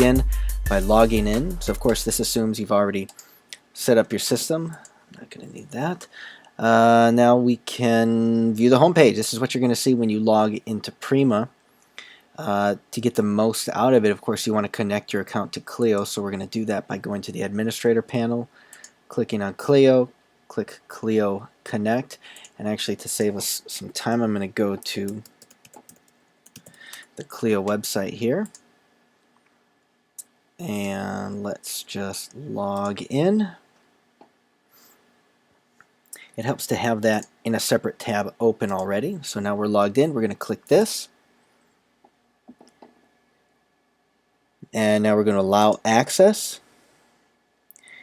begin by logging in. So of course this assumes you've already set up your system. I'm not going to need that. Now we can view the home page. This is what you're going to see when you log into Prima. To get the most out of it, of course, you want to connect your account to Clio, so we're going to do that by going to the Administrator panel, clicking on Clio, click Clio Connect, and actually to save us some time, I'm going to go to the Clio website here, and let's just log in. It helps to have that in a separate tab open already. So now we're logged in. We're going to click this. And now we're going to allow access.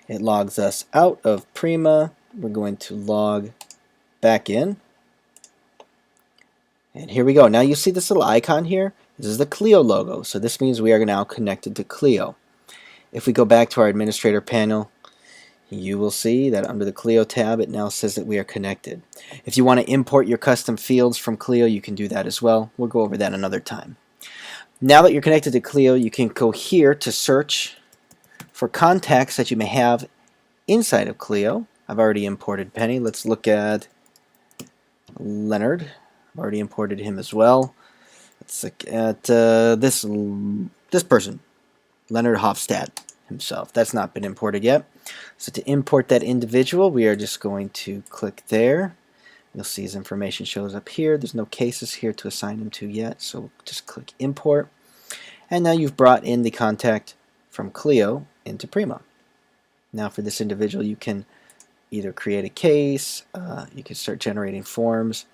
It logs us out of Prima. We're going to log back in. And here we go. Now you see this little icon here. This is the Clio logo. So this means we are now connected to Clio. If we go back to our Administrator panel, you will see that under the Clio tab it now says that we are connected. If you want to import your custom fields from Clio, you can do that as well. We'll go over that another time. Now that you're connected to Clio, you can go here to search for contacts that you may have inside of Clio. I've already imported Penny. Let's look at Leonard. I've already imported him as well. Let's look at this person, Leonard Hofstad himself. That's not been imported yet. So to import that individual, we are just going to click there. You'll see his information shows up here. There's no cases here to assign him to yet, so we'll just click import. And now you've brought in the contact from Clio into Prima. Now for this individual, you can either create a case, you can start generating forms,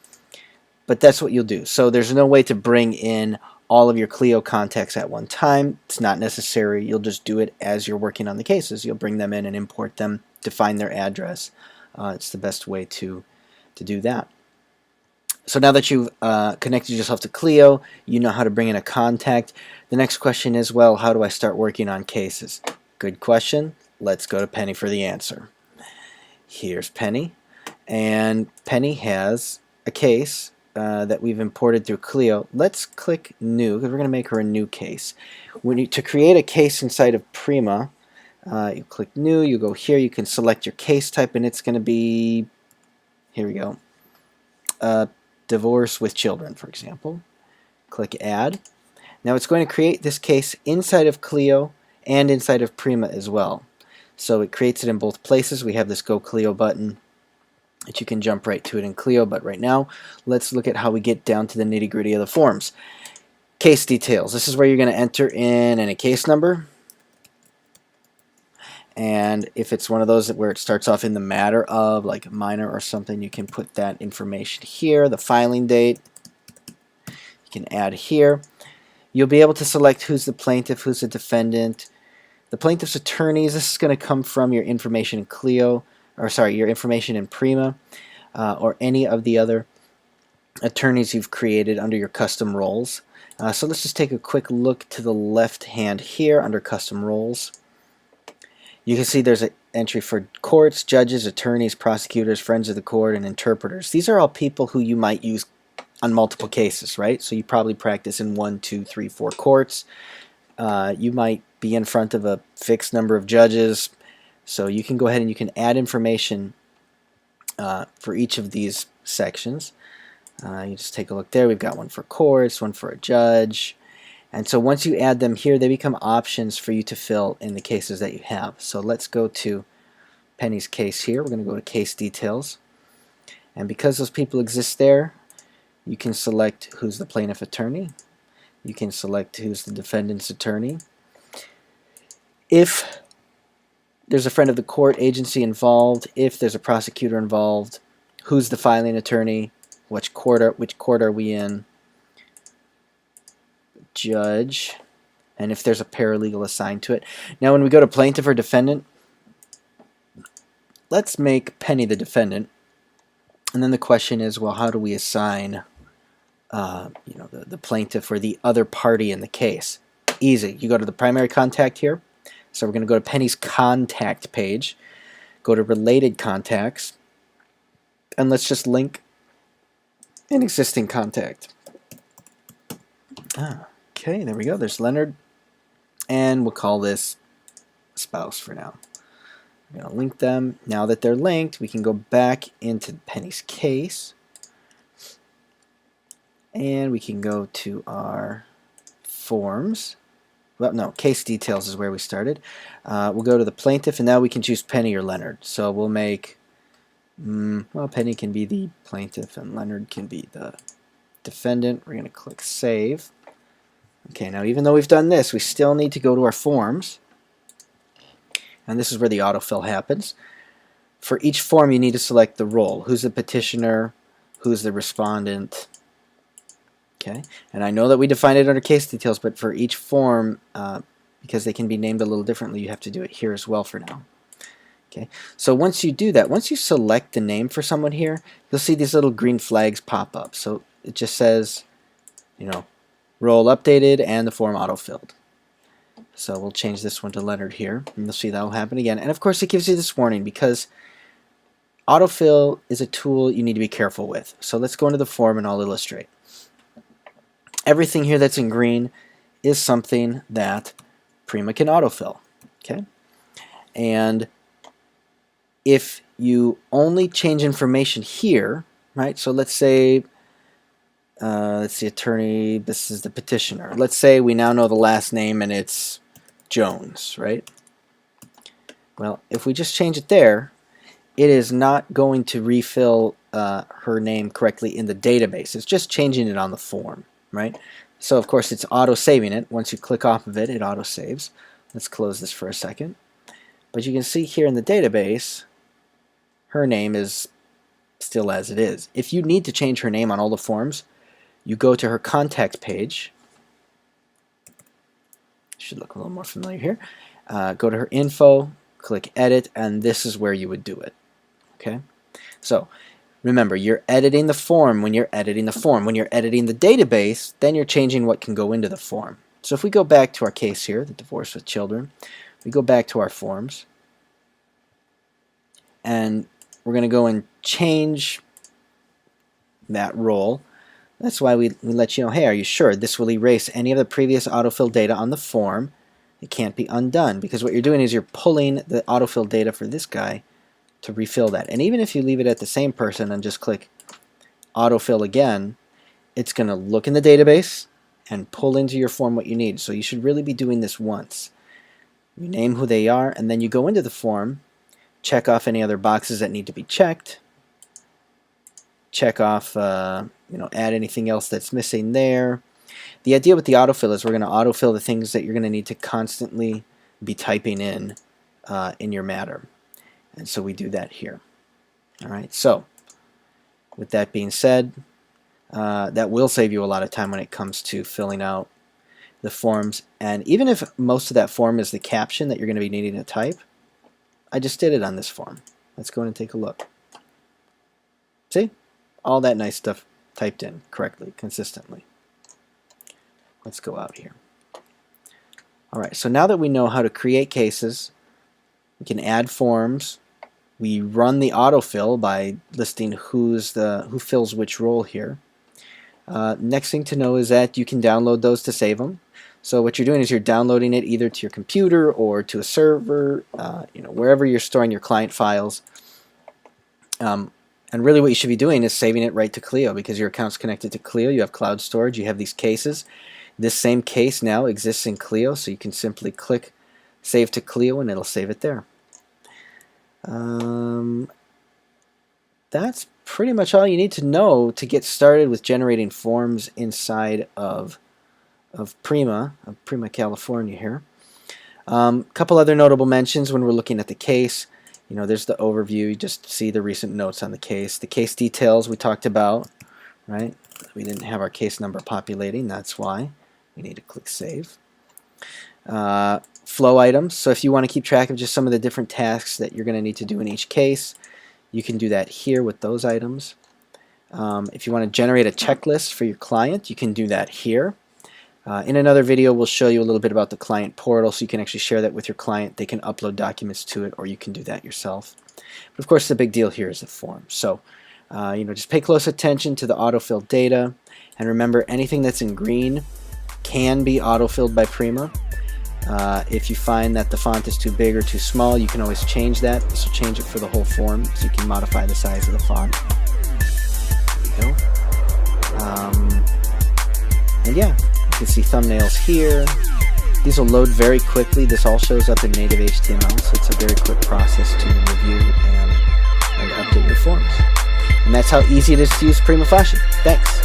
but that's what you'll do. So there's no way to bring in all of your Clio contacts at one time. It's not necessary. You'll just do it as you're working on the cases. You'll bring them in and import them, define their address. It's the best way to do that. So now that you've connected yourself to Clio, you know how to bring in a contact. The next question is, well, how do I start working on cases? Good question. Let's go to Penny for the answer. Here's Penny, and Penny has a case that we've imported through Clio. Let's click New, because we're going to make her a new case. To create a case inside of Prima, you click New, you go here, you can select your case type, and it's going to be, here we go, divorce with children, for example. Click Add. Now it's going to create this case inside of Clio and inside of Prima as well. So it creates it in both places. We have this Go Clio button that you can jump right to it in Clio, but right now let's look at how we get down to the nitty-gritty of the forms. Case details. This is where you're going to enter in any case number, and if it's one of those where it starts off in the matter of, like minor or something, you can put that information here. The filing date you can add here. You'll be able to select who's the plaintiff, who's the defendant. The plaintiff's attorneys, this is going to come from your information in Clio, or sorry, your information in Prima, or any of the other attorneys you've created under your custom roles. So let's just take a quick look to the left hand here under custom roles. You can see there's an entry for courts, judges, attorneys, prosecutors, friends of the court, and interpreters. These are all people who you might use on multiple cases, right? So you probably practice in 1, 2, 3, 4 courts. You might be in front of a fixed number of judges. So you can go ahead and you can add information for each of these sections. You just take a look there. We've got one for courts, one for a judge. And so once you add them here, they become options for you to fill in the cases that you have. So let's go to Penny's case here. We're going to go to case details. And because those people exist there, you can select who's the plaintiff attorney. You can select who's the defendant's attorney. If there's a friend of the court agency involved, if there's a prosecutor involved, who's the filing attorney, which court are we in, judge, and if there's a paralegal assigned to it. Now when we go to plaintiff or defendant, let's make Penny the defendant, and then the question is, well, how do we assign the plaintiff or the other party in the case? Easy. You go to the primary contact here. So we're going to go to Penny's contact page, go to related contacts, and let's just link an existing contact. Okay, there we go. There's Leonard. and we'll call this spouse for now. We're going to link them. Now that they're linked, we can go back into Penny's case, and we can go to our forms. Well, no, case details is where we started. We'll go to the plaintiff, and now we can choose Penny or Leonard. So we'll make, well, Penny can be the plaintiff, and Leonard can be the defendant. We're going to click Save. Okay, now even though we've done this, we still need to go to our forms, and this is where the autofill happens. For each form, you need to select the role. Who's the petitioner? Who's the respondent? Okay, and I know that we defined it under case details, but for each form, because they can be named a little differently, you have to do it here as well for now. Okay, so once you do that, once you select the name for someone here, you'll see these little green flags pop up. So it just says, you know, role updated and the form autofilled. So we'll change this one to Leonard here, and you'll see that will happen again. And of course, it gives you this warning because autofill is a tool you need to be careful with. So let's go into the form and I'll illustrate. Everything here that's in green is something that Prima can autofill. Okay, and if you only change information here, right? So let's say that's the attorney, this is the petitioner. Let's say we now know the last name and it's Jones, right? Well, if we just change it there, it is not going to refill her name correctly in the database. It's just changing it on the form, right? So of course it's auto-saving it. Once you click off of it, it auto-saves. Let's close this for a second. But you can see here in the database, her name is still as it is. If you need to change her name on all the forms, you go to her contact page. Should look a little more familiar here. Go to her info, click edit, and this is where you would do it. Okay, so remember, you're editing the form when you're editing the form. When you're editing the database, then you're changing what can go into the form. So if we go back to our case here, the divorce with children, we go back to our forms, and we're going to go and change that role. That's why we let you know, hey, are you sure? This will erase any of the previous autofill data on the form. It can't be undone, because what you're doing is you're pulling the autofill data for this guy to refill that. And even if you leave it at the same person and just click autofill again, it's going to look in the database and pull into your form what you need. So you should really be doing this once. You name who they are, and then you go into the form, check off any other boxes that need to be checked, check off, add anything else that's missing there. The idea with the autofill is we're going to autofill the things that you're going to need to constantly be typing in your matter. And so we do that here. All right, so with that being said, that will save you a lot of time when it comes to filling out the forms. And even if most of that form is the caption that you're going to be needing to type, I just did it on this form. Let's go and take a look. See? All that nice stuff typed in correctly, consistently. Let's go out here. All right, so now that we know how to create cases, we can add forms. We run the autofill by listing who fills which role here. Next thing to know is that you can download those to save them. So what you're doing is you're downloading it either to your computer or to a server, wherever you're storing your client files. And really what you should be doing is saving it right to Clio, because your account's connected to Clio. You have cloud storage. You have these cases. This same case now exists in Clio, so you can simply click Save to Clio and it'll save it there. That's pretty much all you need to know to get started with generating forms inside of Prima California here. Couple other notable mentions when we're looking at the case. There's the overview. You just see the recent notes on the case. The case details we talked about, right? We didn't have our case number populating. That's why we need to click Save. Flow items. So if you want to keep track of just some of the different tasks that you're going to need to do in each case, you can do that here with those items. If you want to generate a checklist for your client, you can do that here. In another video, we'll show you a little bit about the client portal, so you can actually share that with your client. They can upload documents to it, or you can do that yourself. But of course, the big deal here is the form. So, just pay close attention to the autofill data, and remember, anything that's in green can be autofilled by Prima. If you find that the font is too big or too small, you can always change that. This will change it for the whole form, so you can modify the size of the font. There you go. And yeah, you can see thumbnails here. These will load very quickly. This all shows up in native HTML, so it's a very quick process to review and update your forms. And that's how easy it is to use PrimaCalifornia. Thanks.